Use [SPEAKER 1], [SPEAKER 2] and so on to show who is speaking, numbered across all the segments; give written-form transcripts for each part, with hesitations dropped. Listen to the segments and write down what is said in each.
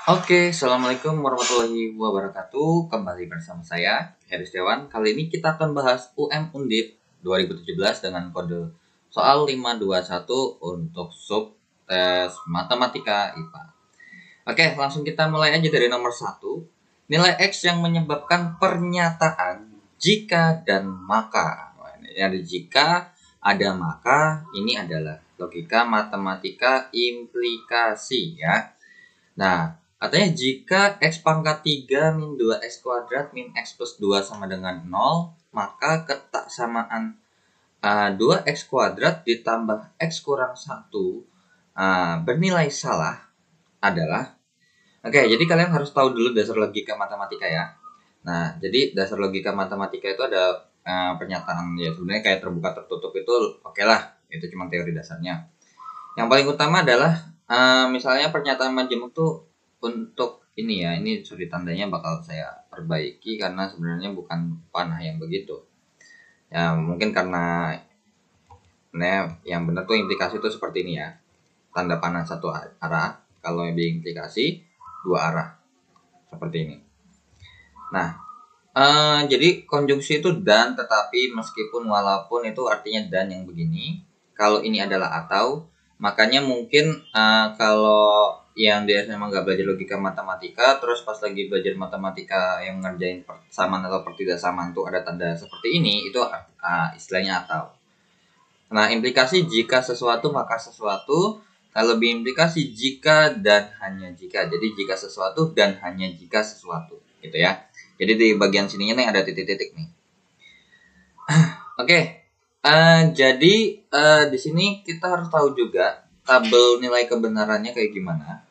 [SPEAKER 1] Oke, Assalamualaikum warahmatullahi wabarakatuh. Kembali bersama saya, Heri Setiawan. Kali ini kita akan bahas UM Undip 2017 dengan kode soal 521 untuk sub tes matematika IPA. Oke, langsung kita mulai aja dari nomor 1. Nilai X yang menyebabkan pernyataan jika dan maka. Ini ada jika, ada maka, ini adalah logika matematika implikasi ya. Nah, katanya jika X pangkat 3 min 2X kuadrat min X plus 2 sama dengan 0, maka ketaksamaan 2X kuadrat ditambah X kurang 1 bernilai salah adalah. Oke, jadi kalian harus tahu dulu dasar logika matematika ya. Nah, jadi dasar logika matematika itu ada pernyataan ya sebenarnya kayak terbuka tertutup itu oke lah, itu cuma teori dasarnya. Yang paling utama adalah misalnya pernyataan majemuk tuh untuk ini ya, ini suri tandanya bakal saya perbaiki karena sebenarnya bukan panah yang begitu. Ya mungkin karena yang benar tuh implikasi itu seperti ini ya. Tanda panah satu arah, kalau yang diimplikasi dua arah. Seperti ini. Nah, jadi konjungsi itu dan, tetapi, meskipun, walaupun itu artinya dan yang begini. Kalau ini adalah atau, makanya mungkin kalau yang dia memang nggak belajar logika matematika, terus pas lagi belajar matematika yang ngerjain persamaan atau pertidaksamaan tuh ada tanda seperti ini, itu istilahnya atau. Nah, implikasi jika sesuatu maka sesuatu. Kalau lebih implikasi jika dan hanya jika. Jadi jika sesuatu dan hanya jika sesuatu, gitu ya. Jadi di bagian sininya nih ada titik-titik nih. Oke. Jadi di sini kita harus tahu juga tabel nilai kebenarannya kayak gimana.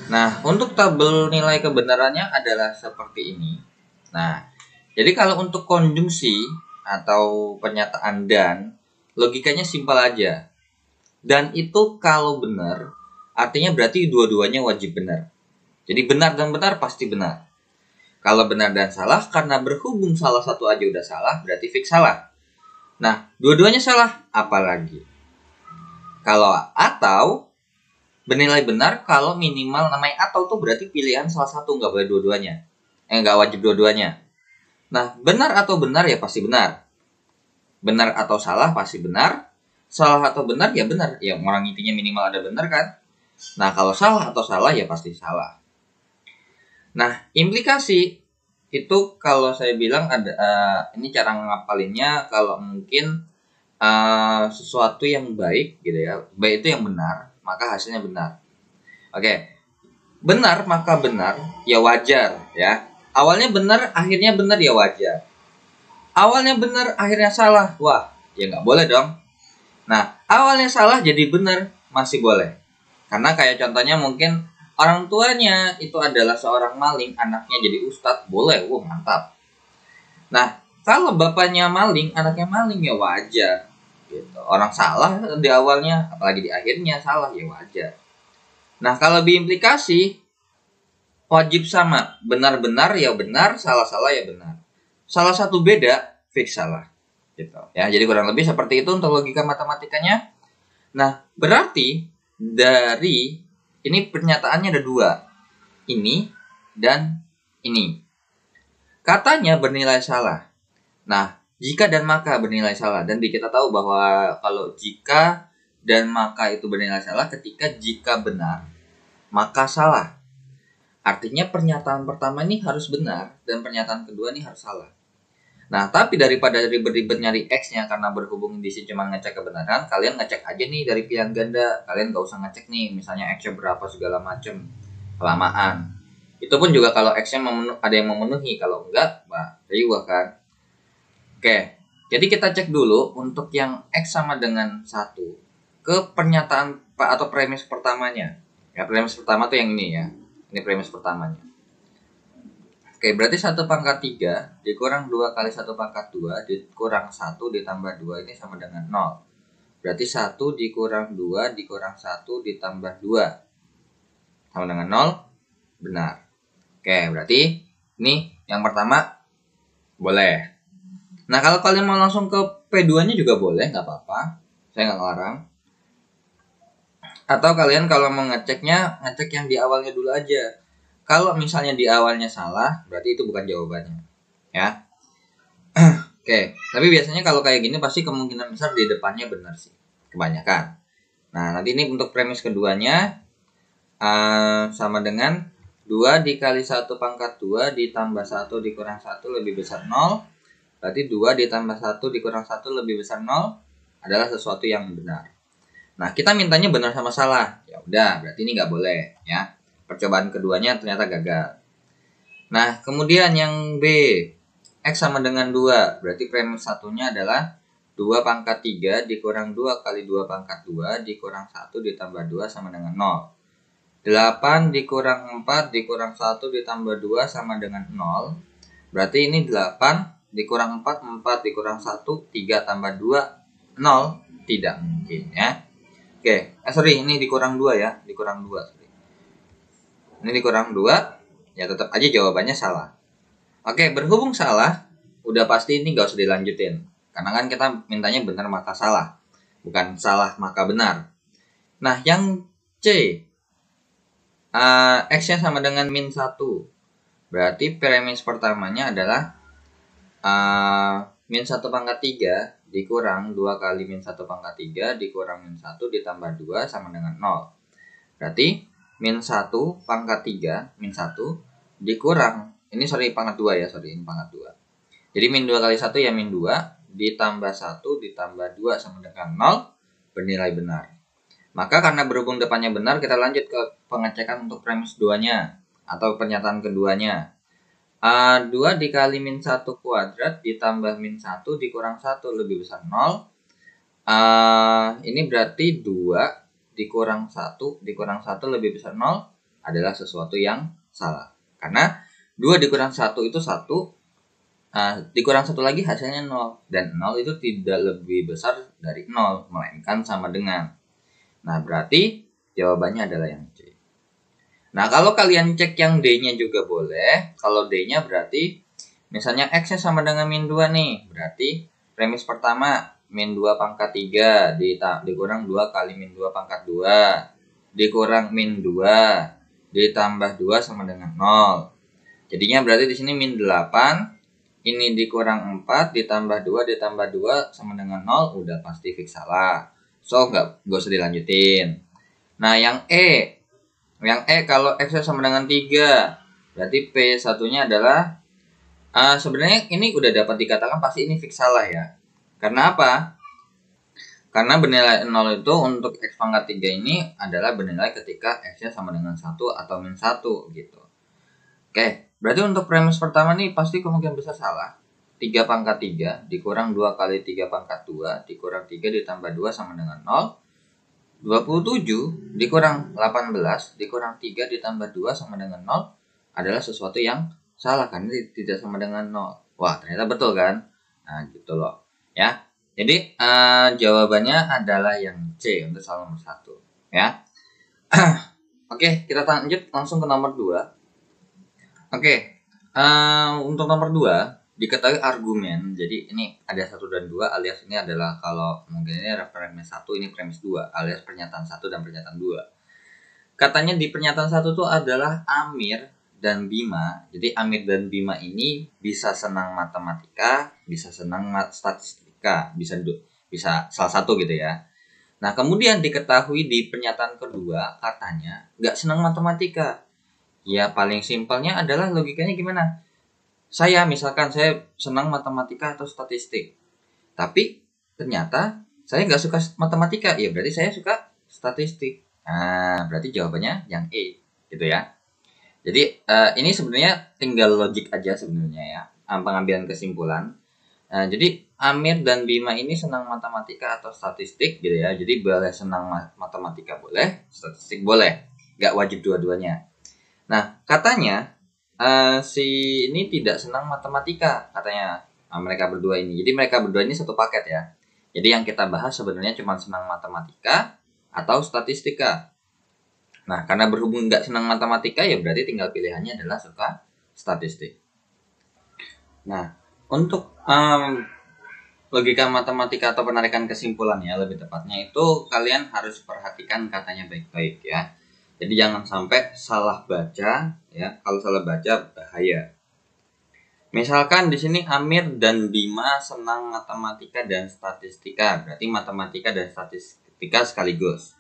[SPEAKER 1] Nah, untuk tabel nilai kebenarannya adalah seperti ini. Nah, jadi kalau untuk konjungsi atau pernyataan dan, logikanya simpel aja. Dan itu kalau benar, artinya berarti dua-duanya wajib benar. Jadi benar dan benar pasti benar. Kalau benar dan salah, karena berhubung salah satu aja udah salah, berarti fix salah. Nah, dua-duanya salah, apalagi. Kalau atau, bernilai benar kalau minimal namanya atau tuh berarti pilihan salah satu, nggak boleh dua-duanya. Nggak wajib dua-duanya. Nah, benar atau benar ya pasti benar. Benar atau salah pasti benar. Salah atau benar ya benar. Ya orang intinya minimal ada benar kan. Nah, kalau salah atau salah ya pasti salah. Nah, implikasi itu kalau saya bilang ada ini cara ngapalinnya kalau mungkin sesuatu yang baik gitu ya. Baik itu yang benar, maka hasilnya benar. Oke. Benar maka benar ya wajar ya. Awalnya benar, akhirnya benar ya wajar. Awalnya benar, akhirnya salah. Wah, ya nggak boleh dong. Nah, awalnya salah jadi benar masih boleh. Karena kayak contohnya mungkin orang tuanya itu adalah seorang maling, anaknya jadi ustadz, boleh, wah mantap. Nah, kalau bapaknya maling, anaknya maling ya wajar. Gitu. Orang salah di awalnya, apalagi di akhirnya salah ya wajar. Nah, kalau diimplikasi wajib sama, benar-benar ya benar, salah-salah ya benar. Salah satu beda, fix salah. Gitu. Ya, jadi kurang lebih seperti itu untuk logika matematikanya. Nah, berarti dari ini pernyataannya ada dua. Ini dan ini. Katanya bernilai salah. Nah, jika dan maka bernilai salah. Dan kita tahu bahwa kalau jika dan maka itu bernilai salah ketika jika benar, maka salah. Artinya pernyataan pertama ini harus benar dan pernyataan kedua ini harus salah. Nah, tapi daripada ribet-ribet nyari X-nya karena berhubung di sini cuma ngecek kebenaran, kalian ngecek aja nih dari pilihan ganda. Kalian gak usah ngecek nih, misalnya X-nya berapa segala macam, kelamaan. Itu pun juga kalau X-nya ada yang memenuhi, kalau enggak, riwah kan. Oke, jadi kita cek dulu untuk yang X sama dengan 1 ke pernyataan atau premis pertamanya. Ya, premis pertama tuh yang ini ya. Ini premis pertamanya. Oke, berarti 1 pangkat 3 dikurang 2 kali 1 pangkat 2 dikurang 1 ditambah 2 ini sama dengan 0. Berarti 1 dikurang 2 dikurang 1 ditambah 2 sama dengan 0, benar. Oke, berarti ini yang pertama boleh. Nah, kalau kalian mau langsung ke P2-nya juga boleh, nggak apa-apa. Saya nggak ngelarang. Atau kalian kalau mau ngeceknya, ngecek yang di awalnya dulu aja. Kalau misalnya di awalnya salah, berarti itu bukan jawabannya. Ya. Oke, tapi biasanya kalau kayak gini pasti kemungkinan besar di depannya benar sih. Kebanyakan. Nah, nanti ini untuk premis keduanya sama dengan 2 dikali 1 pangkat 2 ditambah 1 dikurang 1 lebih besar 0. Berarti 2 ditambah 1 dikurang 1 lebih besar 0 adalah sesuatu yang benar. Nah, kita mintanya benar sama salah. Ya udah, berarti ini nggak boleh ya. Percobaan keduanya ternyata gagal. Nah, kemudian yang B, X sama dengan 2. Berarti premis satunya adalah 2 pangkat 3 dikurang 2 kali 2 pangkat 2 dikurang 1 ditambah 2 sama dengan 0. 8 dikurang 4 dikurang 1 ditambah 2 sama dengan 0. Berarti ini 8 dikurang 4, 4 dikurang 1, 3 tambah 2, 0. Tidak mungkin ya. Oke, sorry, ini dikurang 2 ya. Dikurang 2, sorry. Ini dikurang 2, ya tetap aja jawabannya salah. Oke, berhubung salah, udah pasti ini gak usah dilanjutin. Karena kan kita mintanya benar maka salah. Bukan salah maka benar. Nah, yang C, X-nya sama dengan min 1. Berarti premis pertamanya adalah min 1 pangkat 3 dikurang 2 kali min 1 pangkat 3 dikurang min 1 ditambah 2 sama dengan 0. Berarti min 1 pangkat 3, min 1 dikurang, ini pangkat 2 ya, ini pangkat 2. Jadi min 2 kali 1 ya min 2, ditambah 1 ditambah 2 sama dengan 0, bernilai benar. Maka karena berhubung depannya benar, kita lanjut ke pengecekan untuk premis 2-nya atau pernyataan keduanya. 2 dikali min 1 kuadrat ditambah min 1 dikurang 1 lebih besar 0. Ini berarti 2 dikurang 1 dikurang 1 lebih besar 0 adalah sesuatu yang salah. Karena 2 dikurang 1 itu 1, dikurang 1 lagi hasilnya 0. Dan 0 itu tidak lebih besar dari 0, melainkan sama dengan. Nah, berarti jawabannya adalah yang C. Nah, kalau kalian cek yang D-nya juga boleh. Kalau D-nya berarti misalnya X-nya sama dengan min 2 nih. Berarti premis pertama min 2 pangkat 3 dikurang 2 kali min 2 pangkat 2 dikurang min 2 ditambah 2 sama dengan 0. Jadinya berarti di sini min 8, ini dikurang 4 ditambah 2 ditambah 2 sama dengan 0, udah pasti fix salah. So nggak usah dilanjutin. Nah, yang E kalau X sama dengan 3, berarti P1-nya adalah sebenarnya ini udah dapat dikatakan pasti ini fix salah ya. Karena apa? Karena bernilai 0 itu untuk X pangkat 3 ini adalah bernilai ketika X-nya sama dengan 1 atau min 1 gitu. Oke, berarti untuk premis pertama nih pasti kemungkinan besar salah. 3 pangkat 3 dikurang 2 kali 3 pangkat 2 dikurang 3 ditambah 2 sama dengan 0. 27 dikurang 18 dikurang 3 ditambah 2 sama dengan 0 adalah sesuatu yang salah karena tidak sama dengan 0. Wah, ternyata betul kan? Nah, gitu loh. Ya. Jadi jawabannya adalah yang C untuk soal nomor 1, ya. Oke, kita lanjut langsung ke nomor 2. Oke. Untuk nomor 2 diketahui argumen. Jadi ini ada 1 dan 2 alias ini adalah kalau mungkin ini premis 1, ini premis 2 alias pernyataan 1 dan pernyataan 2. Katanya di pernyataan 1 itu adalah Amir dan Bima. Jadi Amir dan Bima ini bisa senang matematika, bisa senang statistika, bisa salah satu gitu ya. Nah, kemudian diketahui di pernyataan kedua katanya nggak senang matematika. Ya paling simpelnya adalah logikanya gimana? Misalkan saya senang matematika atau statistik, tapi ternyata saya nggak suka matematika, ya berarti saya suka statistik. Nah, berarti jawabannya yang E, gitu ya. Jadi ini sebenarnya tinggal logik aja sebenarnya ya, pengambilan kesimpulan. Jadi Amir dan Bima ini senang matematika atau statistik gitu ya. Jadi boleh senang matematika boleh, statistik boleh, nggak wajib dua-duanya. Nah, katanya si ini tidak senang matematika katanya mereka berdua ini. Jadi mereka berdua ini satu paket ya. Jadi yang kita bahas sebenarnya cuma senang matematika atau statistika. Nah, karena berhubung nggak senang matematika ya berarti tinggal pilihannya adalah suka statistik. Nah, untuk logika matematika atau penarikan kesimpulan ya, lebih tepatnya itu kalian harus perhatikan katanya baik-baik ya. Jadi jangan sampai salah baca ya. Kalau salah baca bahaya. Misalkan di sini Amir dan Bima senang matematika dan statistika, berarti matematika dan statistika sekaligus.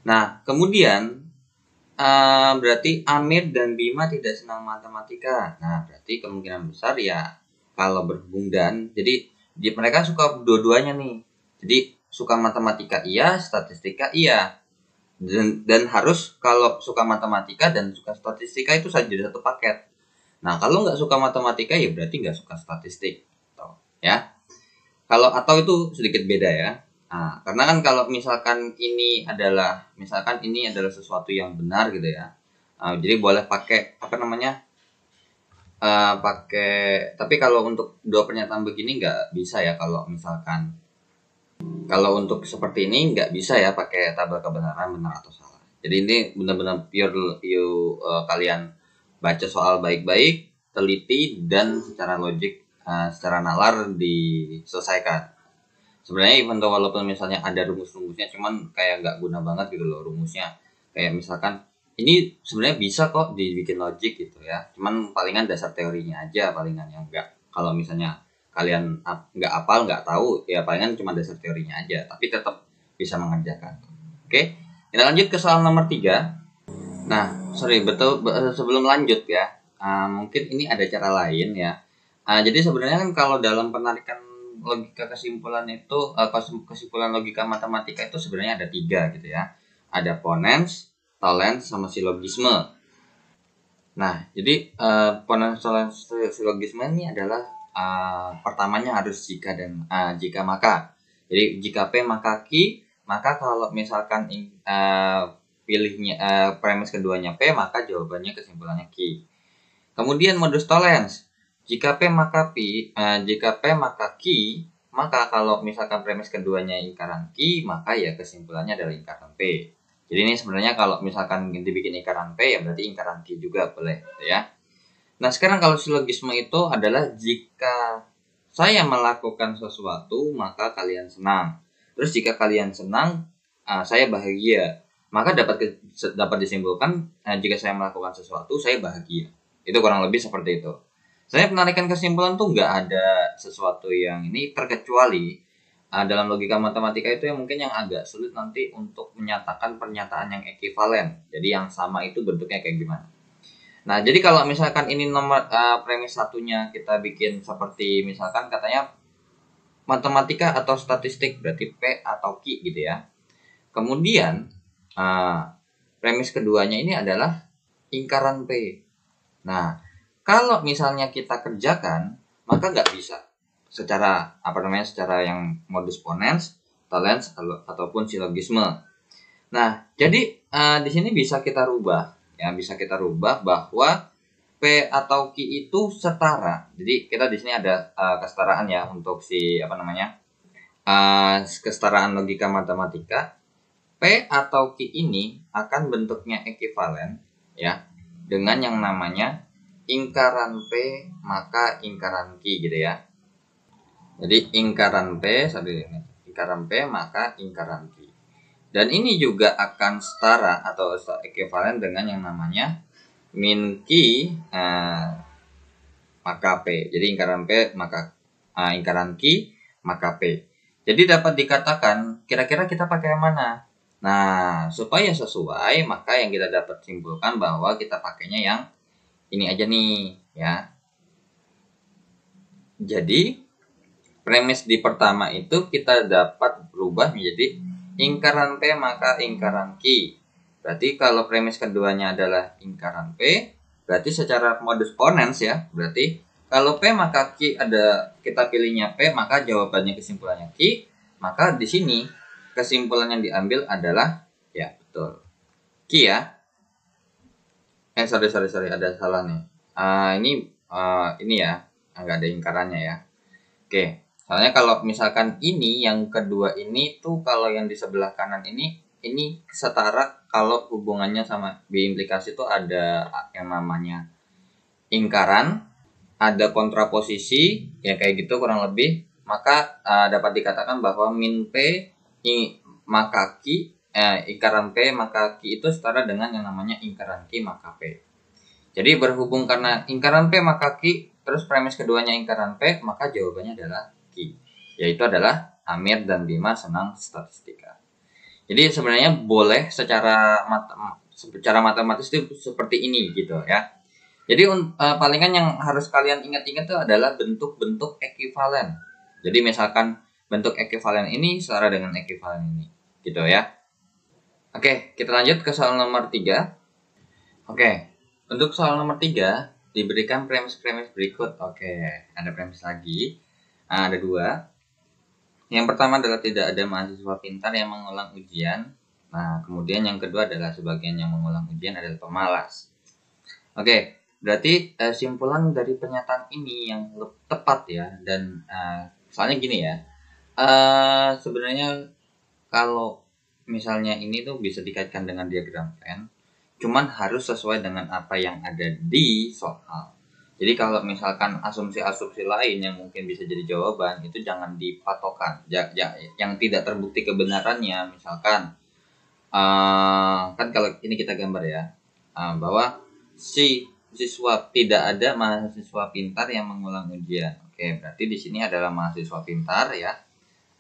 [SPEAKER 1] Nah, kemudian berarti Amir dan Bima tidak senang matematika. Nah, berarti kemungkinan besar ya kalau berhubung dan, jadi mereka suka dua-duanya nih. Jadi suka matematika iya, statistika iya. Dan harus kalau suka matematika dan suka statistika itu saja jadi satu paket. Nah, kalau nggak suka matematika ya berarti nggak suka statistik, ya. Kalau atau itu sedikit beda ya. Nah, karena kan kalau misalkan ini adalah sesuatu yang benar gitu ya. Jadi boleh pakai apa namanya? Tapi kalau untuk dua pernyataan begini nggak bisa ya, kalau untuk seperti ini nggak bisa ya pakai tabel kebenaran benar atau salah. Jadi ini benar-benar pure kalian baca soal baik-baik, teliti, dan secara logik, secara nalar diselesaikan. Sebenarnya even though walaupun misalnya ada rumus-rumusnya, cuman kayak nggak guna banget gitu loh rumusnya. Kayak misalkan ini sebenarnya bisa kok dibikin logik gitu ya. Cuman palingan dasar teorinya aja palingan yang enggak. Kalau misalnya kalian nggak apal, nggak tahu, ya palingan cuma dasar teorinya aja. Tapi tetap bisa mengerjakan. Oke, kita lanjut ke soal nomor 3. Nah, sebelum lanjut ya, mungkin ini ada cara lain ya. Jadi sebenarnya kan kalau dalam penarikan logika kesimpulan itu, kesimpulan logika matematika itu sebenarnya ada 3 gitu ya. Ada ponens, tolens, sama silogisme. Nah, jadi ponens, tolens, silogisme ini adalah pertamanya harus jika dan jika maka. Jadi jika P maka Q, maka kalau misalkan pilihnya premis keduanya P, maka jawabannya kesimpulannya Q. Kemudian modus tolens. Jika P maka Q, maka kalau misalkan premis keduanya lingkaran Q, maka ya kesimpulannya adalah lingkaran P. Jadi ini sebenarnya kalau misalkan dibikin lingkaran P, ya berarti lingkaran Q juga boleh, ya. Nah, sekarang kalau silogisme itu adalah jika saya melakukan sesuatu, maka kalian senang. Terus jika kalian senang, saya bahagia. Maka dapat disimpulkan jika saya melakukan sesuatu, saya bahagia. Itu kurang lebih seperti itu. Saya penarikan kesimpulan tuh nggak ada sesuatu yang ini, terkecuali dalam logika matematika itu yang mungkin yang agak sulit nanti untuk menyatakan pernyataan yang ekivalen. Jadi yang sama itu bentuknya kayak gimana. Nah, jadi kalau misalkan ini nomor premis satunya kita bikin seperti misalkan katanya matematika atau statistik, berarti P atau Q gitu ya. Kemudian premis keduanya ini adalah lingkaran P. Nah, kalau misalnya kita kerjakan, maka nggak bisa secara yang modus ponens, tolens, ataupun silogisme. Nah, jadi di sini bisa kita rubah ya, bahwa P atau Q itu setara. Jadi kita di sini ada kesetaraan ya untuk kesetaraan logika matematika. P atau Q ini akan bentuknya ekivalen ya dengan yang namanya lingkaran P maka lingkaran Q gitu ya. Jadi lingkaran P maka lingkaran Q. Dan ini juga akan setara atau ekivalen dengan yang namanya min Q maka P. Jadi lingkaran P maka lingkaran Q maka P. Jadi dapat dikatakan kira-kira kita pakai yang mana? Nah, supaya sesuai, maka yang kita dapat simpulkan bahwa kita pakainya yang ini aja nih, ya. Jadi, premis di pertama itu kita dapat berubah menjadi lingkaran P maka lingkaran Q. Berarti kalau premis keduanya adalah lingkaran P, berarti secara modus ponens ya, berarti kalau P maka Q kita pilihnya P, maka jawabannya kesimpulannya Q, maka di sini kesimpulan yang diambil adalah ya betul Q ya. Sorry ada salah nih. Ini ya nggak ada lingkarannya ya. Oke, soalnya kalau misalkan ini yang kedua ini tuh kalau yang di sebelah kanan ini setara kalau hubungannya sama biimplikasi tuh ada yang namanya lingkaran, ada kontraposisi ya kayak gitu kurang lebih. maka dapat dikatakan bahwa min P maka Q, lingkaran P maka Q itu setara dengan yang namanya lingkaran Q maka P. Jadi berhubung karena lingkaran P maka Q, terus premis keduanya lingkaran P, maka jawabannya adalah Q, yaitu adalah Amir dan Bima senang statistika. Jadi sebenarnya boleh secara matematis itu seperti ini gitu ya. Jadi palingan yang harus kalian ingat-ingat itu adalah bentuk-bentuk ekuivalen. Jadi misalkan bentuk ekuivalen ini setara dengan ekuivalen ini, gitu ya. Oke, kita lanjut ke soal nomor 3. Oke, untuk soal nomor 3 diberikan premis-premis berikut. Oke, ada premis lagi. Nah, ada 2. Yang pertama adalah tidak ada mahasiswa pintar yang mengulang ujian. Nah, kemudian yang kedua adalah sebagian yang mengulang ujian adalah pemalas. Oke, berarti simpulan dari pernyataan ini yang tepat ya, dan soalnya gini ya, sebenarnya kalau misalnya ini tuh bisa dikaitkan dengan diagram Venn, cuman harus sesuai dengan apa yang ada di soal. Jadi kalau misalkan asumsi-asumsi lain yang mungkin bisa jadi jawaban itu jangan dipatokan, yang tidak terbukti kebenarannya. Misalkan kan kalau ini kita gambar ya, bahwa si siswa tidak ada mahasiswa pintar yang mengulang ujian. Oke, berarti di sini adalah mahasiswa pintar ya.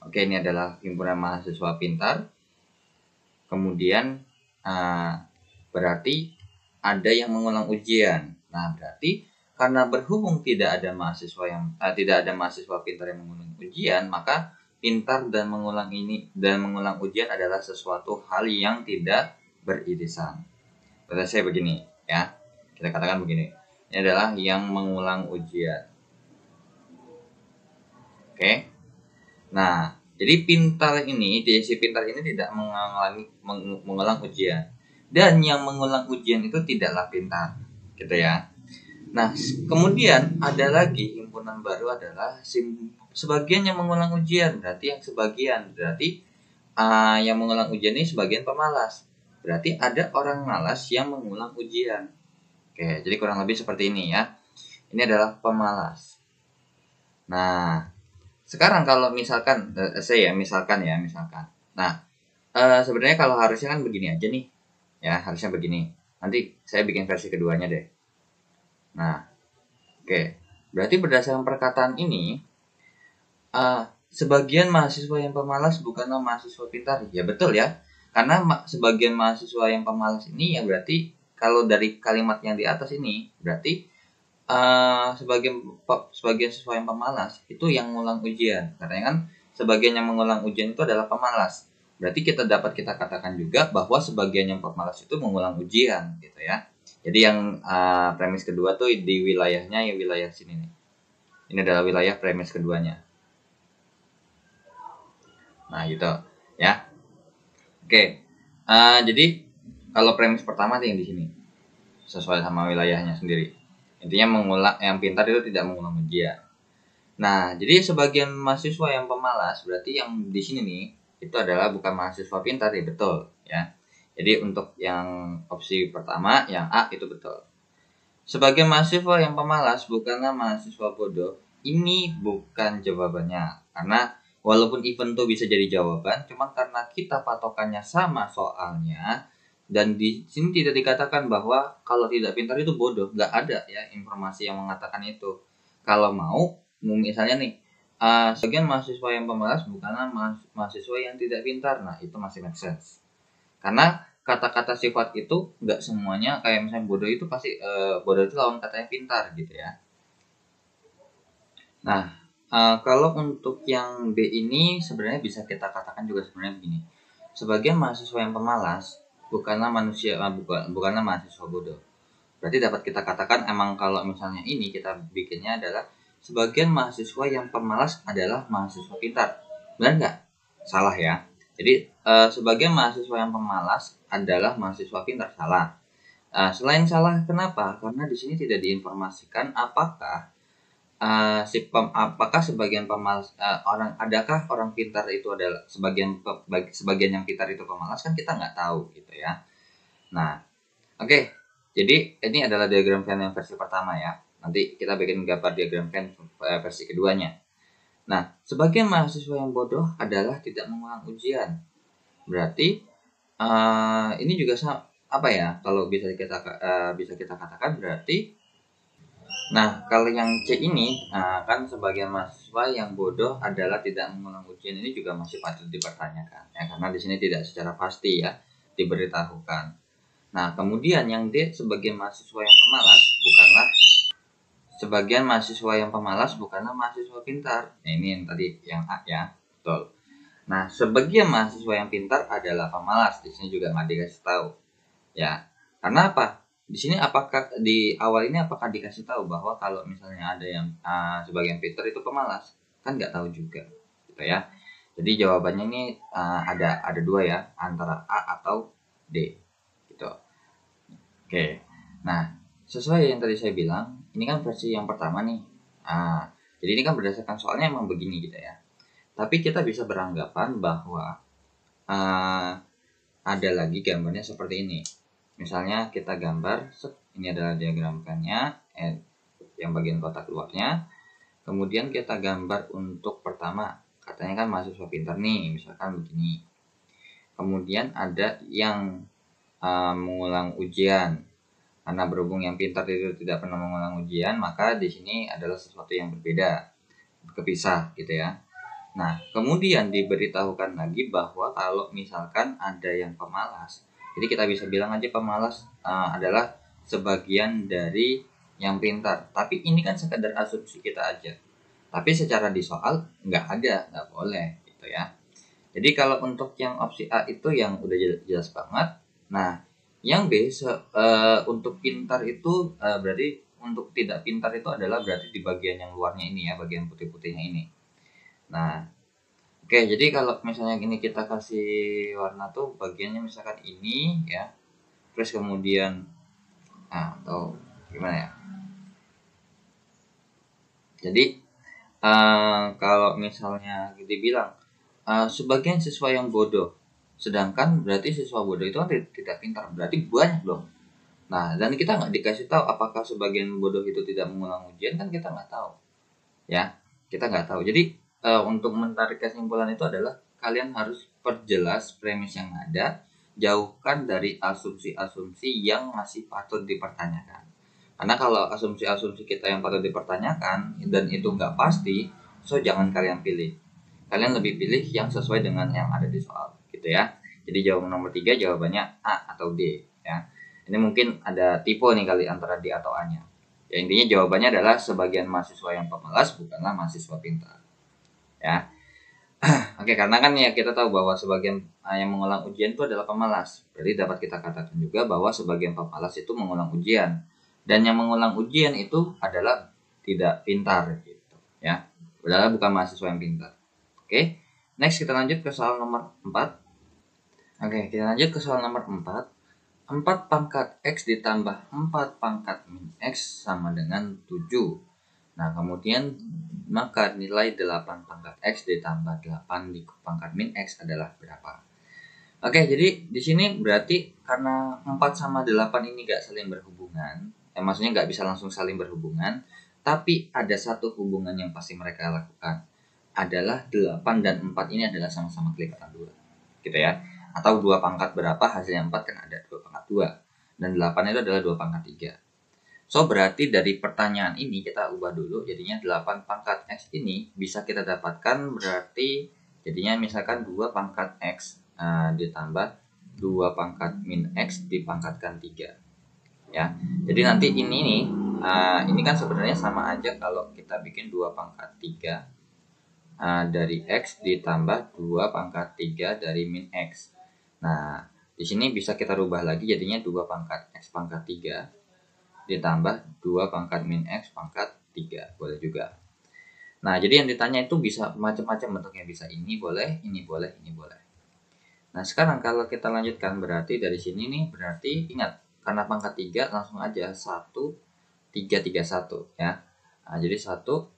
[SPEAKER 1] Oke, ini adalah himpunan mahasiswa pintar. Kemudian berarti ada yang mengulang ujian. Nah, berarti karena berhubung tidak ada mahasiswa pintar yang mengulang ujian, maka pintar dan mengulang ujian adalah sesuatu hal yang tidak beririsan. Berarti saya begini ya. Kita katakan begini. Ini adalah yang mengulang ujian. Oke. Nah, jadi si pintar ini tidak mengulang ujian. Dan yang mengulang ujian itu tidaklah pintar. Gitu ya. Nah, kemudian ada lagi himpunan baru adalah sebagian yang mengulang ujian. Berarti yang sebagian. Berarti yang mengulang ujian ini sebagian pemalas. Berarti ada orang malas yang mengulang ujian. Oke, jadi kurang lebih seperti ini ya. Ini adalah pemalas. Nah, sekarang kalau misalkan misalkan. Nah, sebenarnya kalau harusnya kan begini aja nih. Ya, harusnya begini. Nanti saya bikin versi keduanya deh. Nah, oke. Berarti berdasarkan perkataan ini, sebagian mahasiswa yang pemalas bukanlah mahasiswa pintar. Ya betul ya. Karena sebagian mahasiswa yang pemalas ini ya berarti kalau dari kalimat yang di atas ini berarti sebagian siswa yang pemalas itu yang mengulang ujian. Karena kan sebagian yang mengulang ujian itu adalah pemalas. Berarti kita katakan juga bahwa sebagian yang pemalas itu mengulang ujian gitu ya. Jadi yang premis kedua tuh di wilayahnya ya wilayah sini nih. Ini adalah wilayah premis keduanya. Nah gitu ya. Oke. Jadi kalau premis pertama tuh yang di sini sesuai sama wilayahnya sendiri. Intinya yang pintar itu tidak mengulang ujian. Nah, jadi sebagian mahasiswa yang pemalas berarti yang di sini nih itu adalah bukan mahasiswa pintar ya, betul ya. Jadi untuk yang opsi pertama yang A itu betul. Sebagian mahasiswa yang pemalas bukanlah mahasiswa bodoh. Ini bukan jawabannya. Karena walaupun event itu bisa jadi jawaban, cuman karena kita patokannya sama soalnya, dan di sini tidak dikatakan bahwa kalau tidak pintar itu bodoh. Nggak ada ya informasi yang mengatakan itu. Kalau mau, misalnya nih, sebagian mahasiswa yang pemalas bukanlah mahasiswa yang tidak pintar. Nah, itu masih make sense. Karena kata-kata sifat itu nggak semuanya kayak misalnya bodoh itu pasti bodoh itu lawan katanya pintar gitu ya. Nah, kalau untuk yang B ini sebenarnya bisa kita katakan juga sebenarnya begini. Sebagian mahasiswa yang pemalas bukanlah mahasiswa bodoh. Berarti dapat kita katakan emang kalau misalnya ini kita bikinnya adalah sebagian mahasiswa yang pemalas adalah mahasiswa pintar. Benar nggak? Salah ya. Jadi sebagian mahasiswa yang pemalas adalah mahasiswa pintar. Salah. Selain salah, kenapa? Karena di sini tidak diinformasikan apakah sebagian pemalas adakah orang pintar itu adalah sebagian yang pintar itu pemalas, kan kita nggak tahu gitu ya. Nah, oke. Jadi ini adalah diagram Venn yang versi pertama ya. Nanti kita bikin gambar diagram Venn versi keduanya. Nah, sebagian mahasiswa yang bodoh adalah tidak mengulang ujian. Berarti ini juga apa ya? Kalau bisa kita katakan berarti. Nah, kalau yang C ini kan sebagian mahasiswa yang bodoh adalah tidak mengulang ujian, ini juga masih patut dipertanyakan ya, karena di sini tidak secara pasti ya diberitahukan. Nah, kemudian yang D, sebagian mahasiswa yang pemalas bukanlah mahasiswa pintar. Nah, ini yang tadi yang A ya, betul. Nah, sebagian mahasiswa yang pintar adalah pemalas. Di sini juga nggak dikasih tahu ya. Karena apa? Di sini apakah di awal ini apakah dikasih tahu bahwa kalau misalnya ada yang sebagian pintar itu pemalas? Kan nggak tahu juga, gitu ya. Jadi jawabannya ini ada dua ya, antara A atau D, gitu. Oke. Nah, sesuai yang tadi saya bilang, ini kan versi yang pertama nih. Jadi ini kan berdasarkan soalnya emang begini gitu ya. Tapi kita bisa beranggapan bahwa ada lagi gambarnya seperti ini. Misalnya kita gambar, ini adalah diagramkannya, yang bagian kotak luarnya. Kemudian kita gambar untuk pertama, katanya kan mahasiswa pintar nih, misalkan begini. Kemudian ada yang mengulang ujian. Karena berhubung yang pintar itu tidak pernah mengulang ujian, maka di sini adalah sesuatu yang berbeda, kepisah gitu ya. Nah, kemudian diberitahukan lagi bahwa kalau misalkan ada yang pemalas, jadi kita bisa bilang aja pemalas adalah sebagian dari yang pintar. Tapi ini kan sekedar asumsi kita aja. Tapi secara di soal nggak boleh gitu ya. Jadi kalau untuk yang opsi A itu yang udah jelas banget. Nah, yang B untuk pintar itu berarti untuk tidak pintar itu adalah berarti di bagian yang luarnya ini ya, bagian putih-putihnya ini. Nah, oke, jadi kalau misalnya ini kita kasih warna tuh bagiannya misalkan ini ya, terus kemudian atau gimana ya? Jadi kalau misalnya dibilang sebagian siswa yang bodoh, sedangkan berarti siswa bodoh itu kan tidak pintar, berarti banyak dong. Nah, dan kita nggak dikasih tahu apakah sebagian bodoh itu tidak mengulang ujian, kan kita nggak tahu ya, kita nggak tahu. Jadi untuk menarik kesimpulan itu adalah kalian harus perjelas premis yang ada, jauhkan dari asumsi-asumsi yang masih patut dipertanyakan. Karena kalau asumsi-asumsi kita yang patut dipertanyakan dan itu nggak pasti, so jangan kalian pilih. Kalian lebih pilih yang sesuai dengan yang ada di soal, gitu ya. Jadi jawaban nomor 3 jawabannya A atau D ya. Ini mungkin ada tipe nih kali antara D atau A-nya. Ya, intinya jawabannya adalah sebagian mahasiswa yang pemalas bukanlah mahasiswa pintar. Ya. Oke, karena kan ya kita tahu bahwa sebagian yang mengulang ujian itu adalah pemalas. Berarti dapat kita katakan juga bahwa sebagian pemalas itu mengulang ujian. Dan yang mengulang ujian itu adalah tidak pintar gitu, ya. Adalah bukan mahasiswa yang pintar. Oke. Next kita lanjut ke soal nomor 4. Oke, kita lanjut ke soal nomor 4. 4 pangkat X ditambah 4 pangkat min X sama dengan 7. Nah, kemudian maka nilai 8 pangkat X ditambah 8 di pangkat min X adalah berapa? Oke, jadi di sini berarti karena 4 sama 8 ini gak saling berhubungan, maksudnya gak bisa langsung saling berhubungan, tapi ada satu hubungan yang pasti mereka lakukan, adalah 8 dan 4 ini adalah sama-sama kelipatan 2, gitu ya. Atau 2 pangkat berapa, hasilnya 4 kan ada 2 pangkat 2. Dan 8 itu adalah 2 pangkat 3. So, berarti dari pertanyaan ini kita ubah dulu, jadinya 8 pangkat X ini bisa kita dapatkan berarti jadinya misalkan 2 pangkat X ditambah 2 pangkat min X dipangkatkan 3. Ya, jadi nanti ini nih, ini kan sebenarnya sama aja kalau kita bikin 2 pangkat 3 dari X ditambah 2 pangkat 3 dari min X. Nah, di sini bisa kita rubah lagi jadinya 2 pangkat X pangkat 3 ditambah 2 pangkat min X pangkat 3. Boleh juga. Nah, jadi yang ditanya itu bisa macam-macam bentuknya. Bisa ini boleh, ini boleh, ini boleh. Nah, sekarang kalau kita lanjutkan berarti dari sini nih, berarti ingat, karena pangkat 3 langsung aja 1, 3, 3, 1 ya. Nah, jadi 1,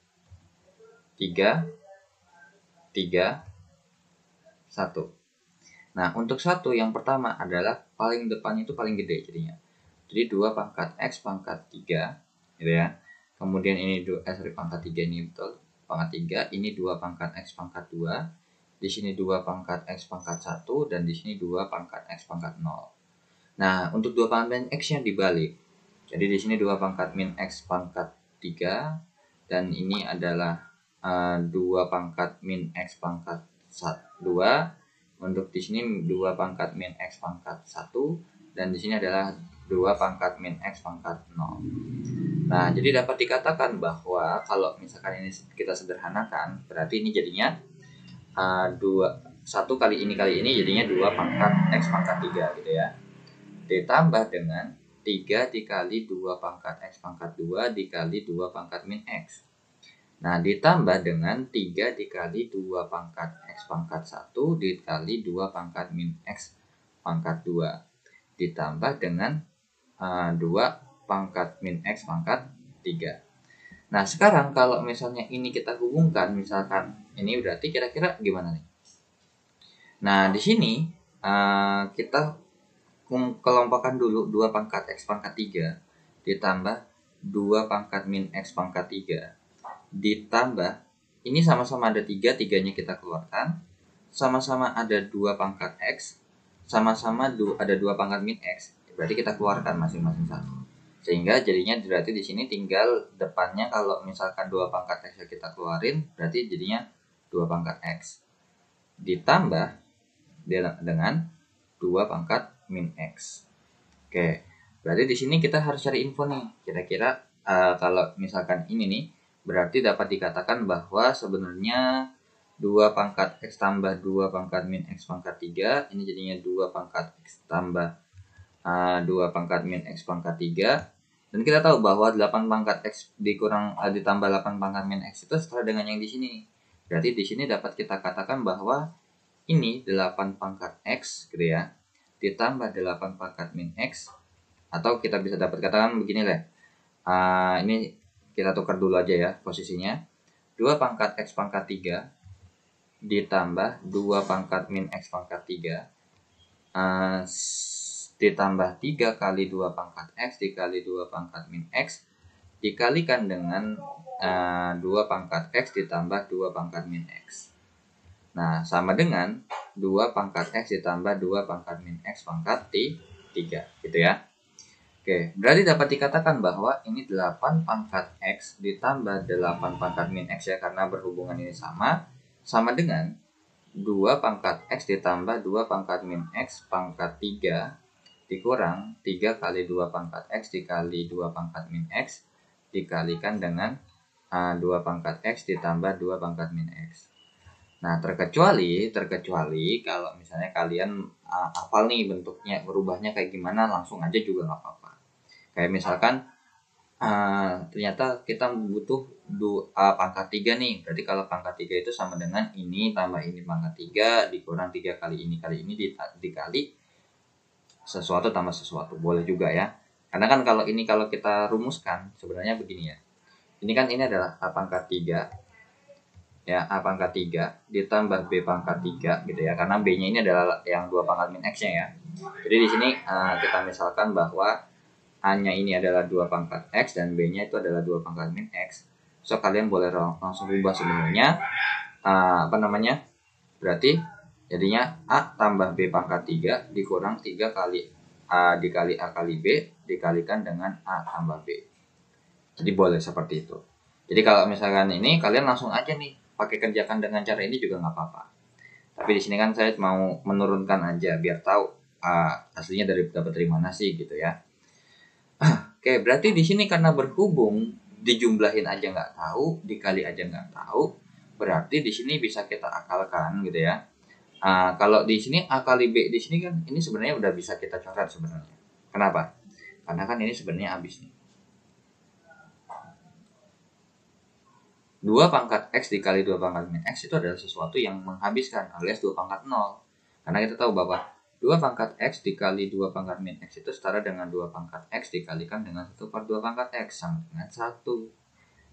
[SPEAKER 1] 3, 3, 1. Nah, untuk 1 yang pertama adalah paling depan itu paling gede jadinya. Jadi 2 pangkat X pangkat 3 gitu ya. Kemudian ini pangkat 3 ini betul. pangkat 3, ini 2 pangkat X pangkat 2, di sini 2 pangkat X pangkat 1, dan di sini 2 pangkat X pangkat 0. Nah, untuk 2 pangkat min X-nya dibalik. Jadi di sini 2 pangkat min X pangkat 3, dan ini adalah 2 pangkat min X pangkat 2. Untuk di sini 2 pangkat min X pangkat 1, dan di sini adalah 2 pangkat min X pangkat 0. Nah, jadi dapat dikatakan bahwa kalau misalkan ini kita sederhanakan, berarti ini jadinya 1 kali ini jadinya 2 pangkat X pangkat 3 gitu ya. Ditambah dengan 3 dikali 2 pangkat X pangkat 2 dikali 2 pangkat min X. Nah, ditambah dengan 3 dikali 2 pangkat X pangkat 1 dikali 2 pangkat min X pangkat 2. Ditambah dengan 2 pangkat min X pangkat 3. Nah, sekarang kalau misalnya ini kita hubungkan, misalkan ini berarti kira-kira gimana nih? Nah, di sini kita kelompokkan dulu 2 pangkat X pangkat 3 ditambah 2 pangkat min X pangkat 3 ditambah, ini sama-sama ada 3, 3-nya kita keluarkan, sama-sama ada 2 pangkat X, sama-sama ada 2 pangkat min X, berarti kita keluarkan masing-masing satu. Sehingga jadinya berarti di sini tinggal depannya, kalau misalkan 2 pangkat X kita keluarin, berarti jadinya 2 pangkat X ditambah dengan 2 pangkat min X. Oke, berarti di sini kita harus cari info nih. Kira-kira kalau misalkan ini nih, berarti dapat dikatakan bahwa sebenarnya 2 pangkat X tambah 2 pangkat min X pangkat 3, ini jadinya 2 pangkat X tambah 2 pangkat min X pangkat 3. Dan kita tahu bahwa 8 pangkat X ditambah 8 pangkat min X itu setara dengan yang di sini. Berarti di sini dapat kita katakan bahwa ini 8 pangkat X gitu ya, ditambah 8 pangkat min X, atau kita bisa dapat katakan begini lah. Ini kita tukar dulu aja ya posisinya. 2 pangkat X pangkat 3 ditambah 2 pangkat min X pangkat 3 ditambah 3 kali 2 pangkat X dikali 2 pangkat min X dikalikan dengan 2 pangkat X ditambah 2 pangkat min X. Nah, sama dengan 2 pangkat X ditambah 2 pangkat min X pangkat 3 gitu ya. Oke, berarti dapat dikatakan bahwa ini 8 pangkat X ditambah 8 pangkat min X ya, karena berhubungan ini sama dengan 2 pangkat X ditambah 2 pangkat min X pangkat 3 dikurang 3 kali 2 pangkat X dikali 2 pangkat min X dikalikan dengan 2 pangkat X ditambah 2 pangkat min X. Nah, terkecuali kalau misalnya kalian hafal nih bentuknya, berubahnya kayak gimana, langsung aja juga nggak apa-apa. Kayak misalkan ternyata kita butuh pangkat 3 nih, berarti kalau pangkat 3 itu sama dengan ini tambah ini pangkat 3 dikurang 3 kali ini dikali sesuatu tambah sesuatu, boleh juga ya. Karena kan kalau kita rumuskan sebenarnya begini ya. Ini kan ini adalah A pangkat 3 ya, A pangkat 3 ditambah B pangkat 3 gitu ya, karena B-nya ini adalah yang 2 pangkat min X-nya ya. Jadi di sini kita misalkan bahwa A-nya ini adalah 2 pangkat X dan B-nya itu adalah 2 pangkat min X. So kalian boleh langsung ubah sebenarnya berarti jadinya A tambah B pangkat 3 dikurang 3 kali A dikali A kali B dikalikan dengan A tambah B. Jadi boleh seperti itu. Jadi kalau misalkan ini kalian langsung aja nih pakai kerjakan dengan cara ini juga nggak apa-apa. Tapi di sini kan saya mau menurunkan aja biar tahu aslinya dapat dari mana sih gitu ya. Oke, berarti di sini karena berhubung dijumlahin aja nggak tahu, dikali aja nggak tahu, berarti di sini bisa kita akalkan gitu ya. Kalau di sini A kali B di sini kan ini sebenarnya udah bisa kita coret sebenarnya. Kenapa? Karena kan ini sebenarnya habis nih. 2 pangkat X dikali 2 pangkat min X itu adalah sesuatu yang menghabiskan alias 2 pangkat 0. Karena kita tahu bahwa 2 pangkat X dikali 2 pangkat min X itu setara dengan 2 pangkat X dikalikan dengan 1/2 pangkat X sama dengan 1.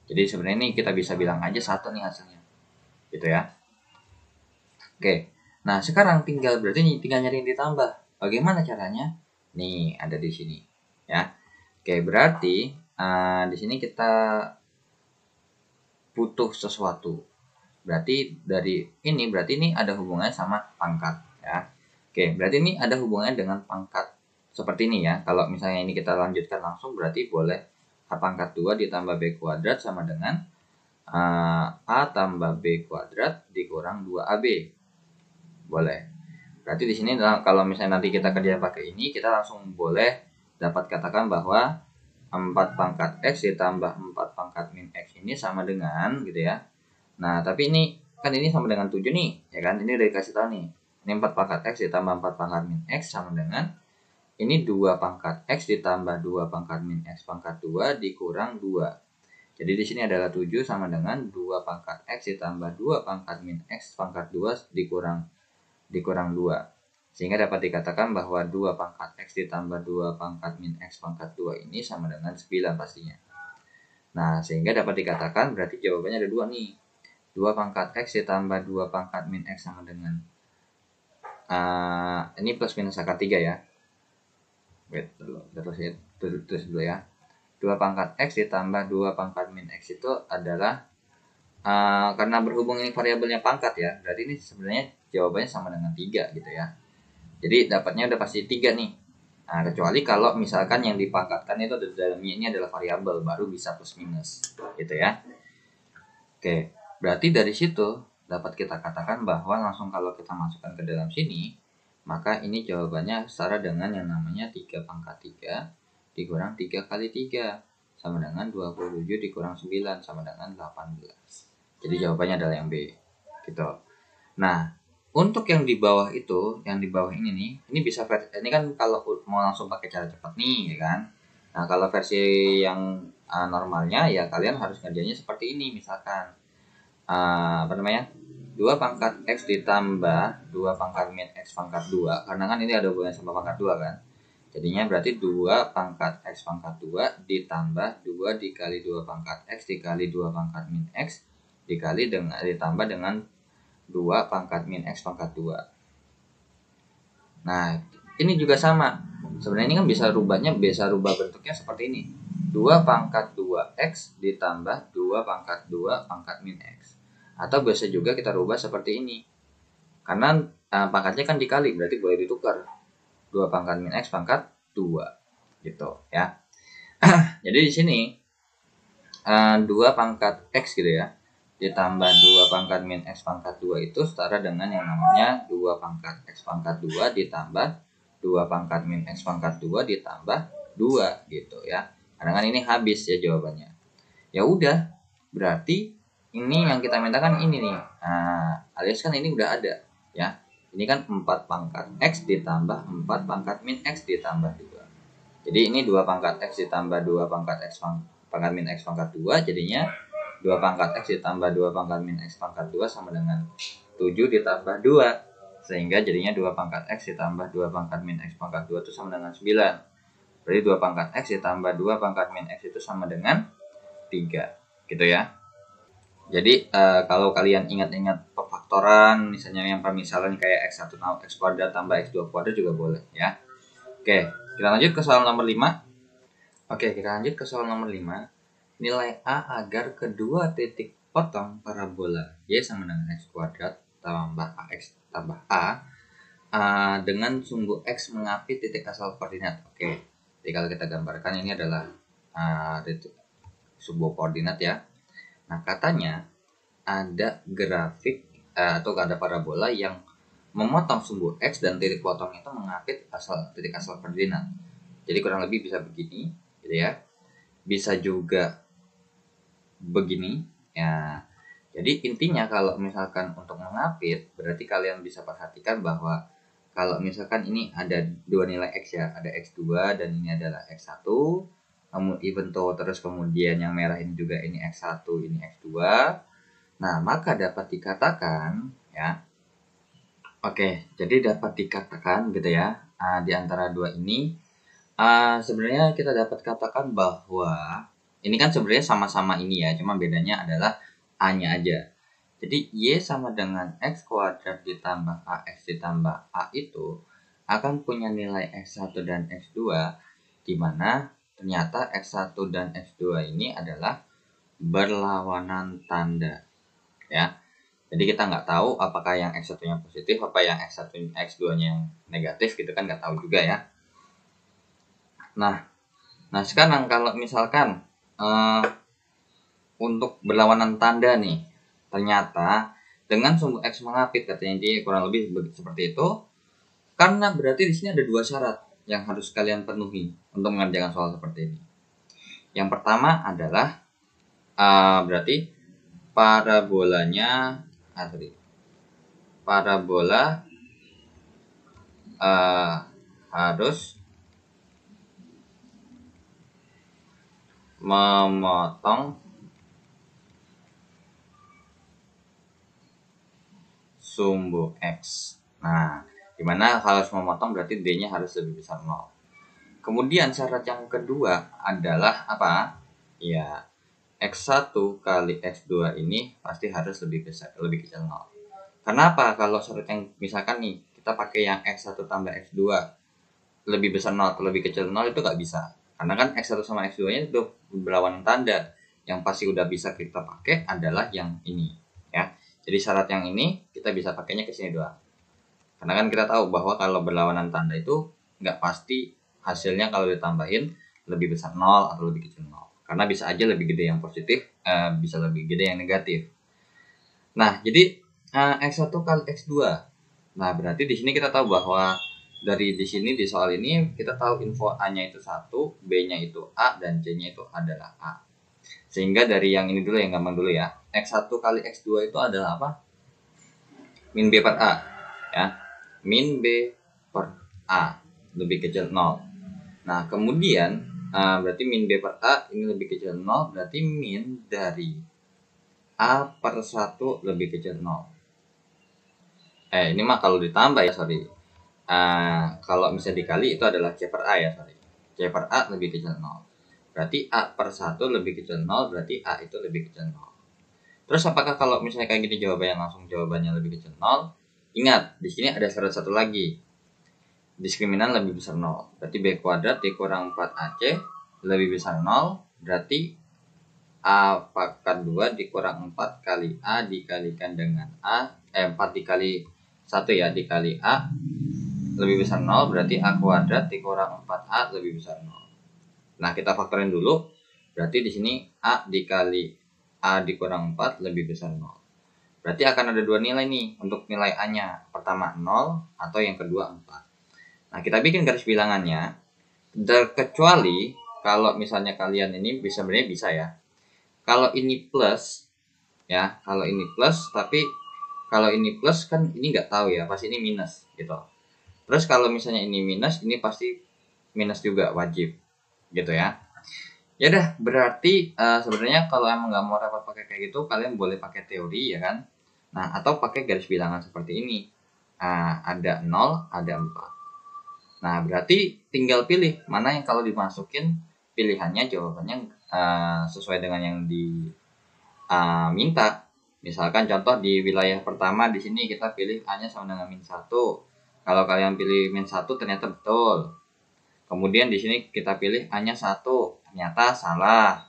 [SPEAKER 1] Jadi sebenarnya ini kita bisa bilang aja 1 nih hasilnya. Gitu ya. Oke. Nah, sekarang tinggal nyari yang ditambah. Bagaimana caranya? Nih, ada di sini. Ya. Oke, berarti di sini kita butuh sesuatu. Berarti ini ada hubungannya sama pangkat ya. Oke, berarti ini ada hubungannya dengan pangkat. Seperti ini ya. Kalau misalnya ini kita lanjutkan langsung, berarti boleh A pangkat 2 ditambah B kuadrat sama dengan A tambah B kuadrat dikurang 2AB. Boleh. Berarti di sini kalau misalnya nanti kita kerja pakai ini, kita langsung boleh dapat katakan bahwa 4 pangkat X ditambah 4 pangkat min X ini sama dengan gitu ya. Nah, tapi ini kan ini sama dengan 7 nih, ya kan? Ini udah dikasih tahu nih. Ini 4 pangkat X ditambah 4 pangkat min X sama dengan ini 2 pangkat X ditambah 2 pangkat min X pangkat 2 dikurang 2. Jadi di sini adalah 7 sama dengan 2 pangkat X ditambah 2 pangkat min X pangkat 2 dikurang 2. Sehingga dapat dikatakan bahwa 2 pangkat X ditambah 2 pangkat min X pangkat 2 ini sama dengan 9 pastinya. Nah, sehingga dapat dikatakan berarti jawabannya ada 2 nih. 2 pangkat X ditambah 2 pangkat min X sama dengan ini plus minus akar 3 ya. Wait, terus dulu ya. 2 pangkat X ditambah 2 pangkat min X itu adalah karena berhubung ini variabelnya pangkat ya, berarti ini sebenarnya jawabannya sama dengan 3 gitu ya. Jadi dapatnya udah pasti 3 nih. Nah, kecuali kalau misalkan yang dipangkatkan itu di dalamnya ini adalah variabel, baru bisa plus minus gitu ya. Oke, berarti dari situ dapat kita katakan bahwa langsung kalau kita masukkan ke dalam sini, maka ini jawabannya setara dengan yang namanya 3 pangkat 3 dikurang 3 kali 3 sama dengan 27 dikurang 9 sama dengan 18. Jadi jawabannya adalah yang B gitu. Nah, untuk yang di bawah itu, yang di bawah ini nih, ini bisa ini kan kalau mau langsung pakai cara cepat nih, ya kan? Nah, kalau versi yang normalnya ya kalian harus ngerjainnya seperti ini, misalkan apa namanya? 2 pangkat X ditambah 2 pangkat min X pangkat 2, karena kan ini ada hubungannya sama pangkat 2 kan? Jadinya berarti 2 pangkat X pangkat 2 ditambah 2 dikali 2 pangkat X dikali 2 pangkat min X dikali dengan ditambah dengan 2 pangkat min X pangkat 2. Nah, ini juga sama. Sebenarnya ini kan bisa rubah bentuknya seperti ini. 2 pangkat 2X ditambah 2 pangkat 2 pangkat min X. Atau bisa juga kita rubah seperti ini. Karena pangkatnya kan dikali, berarti boleh ditukar. 2 pangkat min X pangkat 2. Gitu ya. Jadi di sini 2 pangkat X gitu ya, ditambah 2 pangkat min X pangkat 2 itu setara dengan yang namanya 2 pangkat X pangkat 2 ditambah 2 pangkat min X pangkat 2 ditambah 2 gitu ya. Karena kan ini habis ya jawabannya. Ya udah, berarti ini yang kita mintakan ini nih. Nah, alias kan ini udah ada ya. Ini kan 4 pangkat X ditambah 4 pangkat min X ditambah 2. Jadi ini 2 pangkat X ditambah 2 pangkat X pangkat min X pangkat 2 jadinya 2 pangkat X ditambah 2 pangkat min X pangkat 2 sama dengan 7 ditambah 2. Sehingga jadinya 2 pangkat X ditambah 2 pangkat min X pangkat 2 itu sama dengan 9. Berarti 2 pangkat X ditambah 2 pangkat min X itu sama dengan 3. Gitu ya. Jadi kalau kalian ingat-ingat pefaktoran, misalnya yang permisalan kayak X1 tambah X kuadrat tambah X2 kuadrat juga boleh ya. Oke, kita lanjut ke soal nomor 5. Nilai A agar kedua titik potong parabola Y sama dengan X kuadrat tambah AX tambah A dengan sumbu X mengapit titik asal koordinat. Oke, jadi kalau kita gambarkan ini adalah sebuah koordinat ya. Nah, katanya ada grafik atau ada parabola yang memotong sumbu X dan titik potong itu mengapit titik asal koordinat. Jadi kurang lebih bisa begini, gitu ya. Bisa juga begini, ya. Jadi intinya kalau misalkan untuk mengapit, berarti kalian bisa perhatikan bahwa kalau misalkan ini ada dua nilai X ya, ada X2 dan ini adalah X1, terus kemudian yang merah ini juga ini X1, ini X2. Nah, maka dapat dikatakan ya. Oke, jadi dapat dikatakan gitu ya, di antara dua ini sebenarnya kita dapat katakan bahwa ini kan sebenarnya sama-sama ini ya, cuma bedanya adalah A-nya aja. Jadi Y sama dengan X kuadrat ditambah AX ditambah A itu akan punya nilai X1 dan X2, di mana ternyata X1 dan X2 ini adalah berlawanan tanda, ya. Jadi kita nggak tahu apakah yang X1-nya positif, apa yang X2-nya yang negatif, gitu kan, nggak tahu juga ya. Nah sekarang kalau misalkan untuk berlawanan tanda nih, ternyata dengan sumbu X mengapit, katanya dia kurang lebih seperti itu, karena berarti di sini ada dua syarat yang harus kalian penuhi untuk mengerjakan soal seperti ini. Yang pertama adalah berarti parabola harus memotong sumbu X. Nah, dimana harus memotong berarti D-nya harus lebih besar 0. Kemudian syarat yang kedua adalah apa? Ya, X1 kali X2 ini pasti harus lebih kecil 0. Kenapa? Kalau syarat yang misalkan nih, kita pakai yang X1 tambah X2 lebih besar 0 atau lebih kecil 0 itu nggak bisa. Karena kan X1 sama X2-nya itu berlawanan tanda. Yang pasti udah bisa kita pakai adalah yang ini, ya. Jadi syarat yang ini kita bisa pakainya ke sini doang. Karena kan kita tahu bahwa kalau berlawanan tanda itu nggak pasti hasilnya kalau ditambahin lebih besar 0 atau lebih kecil 0. Karena bisa aja lebih gede yang positif, bisa lebih gede yang negatif. Nah, jadi X1 kali X2. Nah, berarti di sini kita tahu bahwa dari di sini di soal ini kita tahu info A-nya itu 1, B-nya itu A, dan C-nya itu adalah A. Sehingga dari yang ini dulu, yang gampang dulu ya. X1 kali X2 itu adalah apa? Min B per A. Ya. Min B per A lebih kecil 0. Nah, kemudian berarti min B per A ini lebih kecil 0, berarti min dari A per 1 lebih kecil 0. Ini mah kalau ditambah ya, sorry. Kalau misalnya dikali itu adalah C per A ya, sorry. C per A lebih kecil 0. Berarti A per 1 lebih kecil 0, berarti A itu lebih kecil 0. Terus apakah kalau misalnya kayak gini jawabannya lebih kecil 0? Ingat, di sini ada syarat satu lagi. Diskriminan lebih besar 0. Berarti B kuadrat dikurang 4AC lebih besar 0. Berarti A pangkat 2 dikurang 4 kali A dikalikan dengan 4 dikali 1 ya, dikali A lebih besar 0. Berarti A kuadrat dikurang 4A lebih besar 0. Nah, kita faktorin dulu. Berarti di sini A dikali A dikurang 4 lebih besar 0. Berarti akan ada dua nilai nih untuk nilai A-nya. Pertama 0 atau yang kedua 4. Nah, kita bikin garis bilangannya. Terkecuali kalau misalnya kalian ini sebenarnya bisa ya. Kalau ini plus, ya, kalau ini plus, tapi kalau ini plus kan ini nggak tahu ya, pasti ini minus gitu. Terus kalau misalnya ini minus, ini pasti minus juga wajib, gitu ya. Ya udah, berarti sebenarnya kalau emang nggak mau repot pakai kayak gitu, kalian boleh pakai teori ya kan. Nah, atau pakai garis bilangan seperti ini. Ada 0, ada 4. Nah, berarti tinggal pilih mana yang kalau dimasukin pilihannya jawabannya sesuai dengan yang diminta. Misalkan contoh di wilayah pertama di sini kita pilih A-nya sama dengan min 1. Kalau kalian pilih min 1 ternyata betul. Kemudian di sini kita pilih A-nya 1, ternyata salah.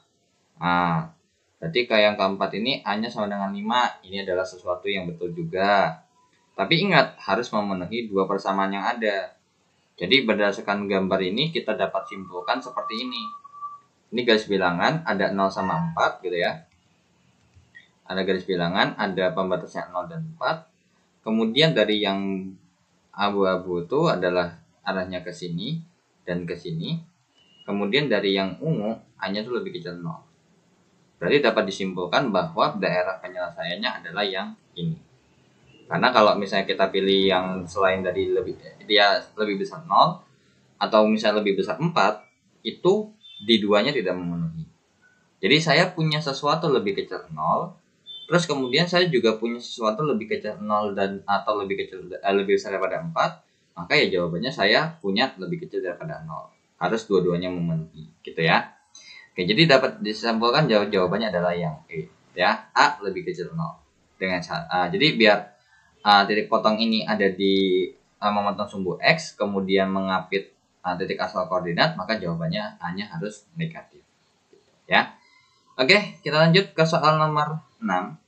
[SPEAKER 1] Nah, berarti kayak yang keempat ini A-nya sama dengan 5. Ini adalah sesuatu yang betul juga. Tapi ingat, harus memenuhi dua persamaan yang ada. Jadi berdasarkan gambar ini kita dapat simpulkan seperti ini. Ini garis bilangan ada 0 sama 4 gitu ya. Ada garis bilangan, ada pembatasnya 0 dan 4. Kemudian dari yang abu-abu itu adalah arahnya ke sini dan ke sini. Kemudian dari yang ungu hanya itu lebih kecil 0. Berarti dapat disimpulkan bahwa daerah penyelesaiannya adalah yang ini. Karena kalau misalnya kita pilih yang selain dari dia lebih besar 0 atau misalnya lebih besar 4, itu di duanya tidak memenuhi. Jadi saya punya sesuatu lebih kecil 0, terus kemudian saya juga punya sesuatu lebih kecil 0 dan atau lebih besar daripada 4, maka ya jawabannya saya punya lebih kecil daripada 0. Harus dua-duanya memenuhi, gitu ya. Oke, jadi dapat disimpulkan jawabannya adalah yang E, ya. A lebih kecil 0. Jadi biar titik potong ini ada di memotong sumbu X, kemudian mengapit titik asal koordinat, maka jawabannya A-nya harus negatif, ya. Oke, kita lanjut ke soal nomor 6.